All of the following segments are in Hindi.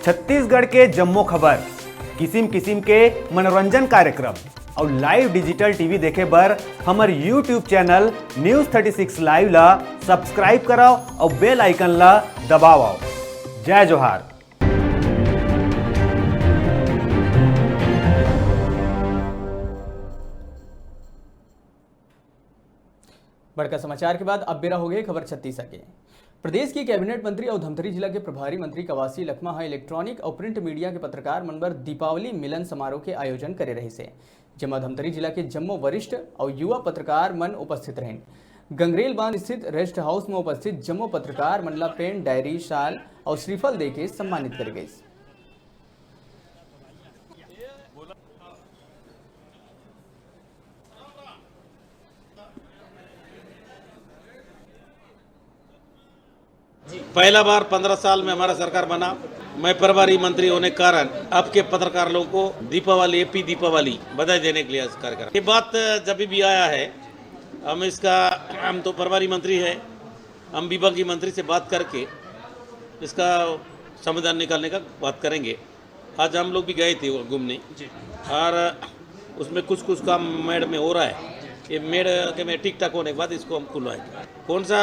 छत्तीसगढ़ के जम्मो खबर, किसिम किसिम के मनोरंजन कार्यक्रम और लाइव डिजिटल टीवी देखे बर हमर YouTube चैनल न्यूज़ 36 लाइव ला सब्सक्राइब कराओ और बेल आइकन ला दबाओ। जय जोहार। बड़का समाचार के बाद अब बेरा हो गए खबर छत्तीसगढ़ के। प्रदेश की कैबिनेट मंत्री और धमतरी जिला के प्रभारी मंत्री कवासी लखमा हा इलेक्ट्रॉनिक और प्रिंट मीडिया के पत्रकार मन बर दीपावली मिलन समारोह के आयोजन करे रही से, जेमा धमतरी जिला के जम्मो वरिष्ठ और युवा पत्रकार मन उपस्थित रहें। गंगरेल बांध स्थित रेस्ट हाउस में उपस्थित जम्मो पत्रकार मन ला पेन, डायरी, शाल और श्रीफल देके सम्मानित करे गई। पहला बार 15 साल में हमारा सरकार बना। मैं प्रभारी मंत्री होने के कारण आपके पत्रकार लोगों को दीपावली एपी दीपावली बधाई देने के लिए इस कार्यक्रम ये बात जब भी आया है, हम तो प्रभारी मंत्री है, हम विभागीय मंत्री से बात करके इसका समाधान निकालने का बात करेंगे। आज हम लोग भी गए थे घूमने और उसमें कुछ काम मेड़ में हो रहा है। ये मेड़ के में ठीक ठाक होने के बाद इसको हम खुलवाएंगे। कौन सा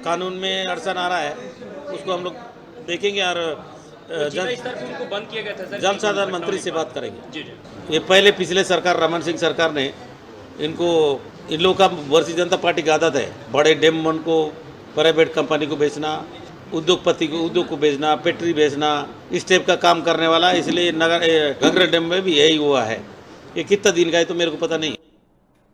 कानून में अड़चन आ रहा है उसको हम लोग देखेंगे और बंद किया गया था, जल संसाधन मंत्री से बात करेंगे। ये पहले पिछले सरकार रमन सिंह सरकार ने इन लोगों का भारतीय जनता पार्टी की आदत है बड़े डैम मन को प्राइवेट कंपनी को बेचना, उद्योगपति को उद्योग को बेचना, फैक्ट्री बेचना, इस टाइप का काम करने वाला। इसलिए नगर गंगरेल डैम में भी यही हुआ है। ये कितना दिन का है तो मेरे को पता नहीं।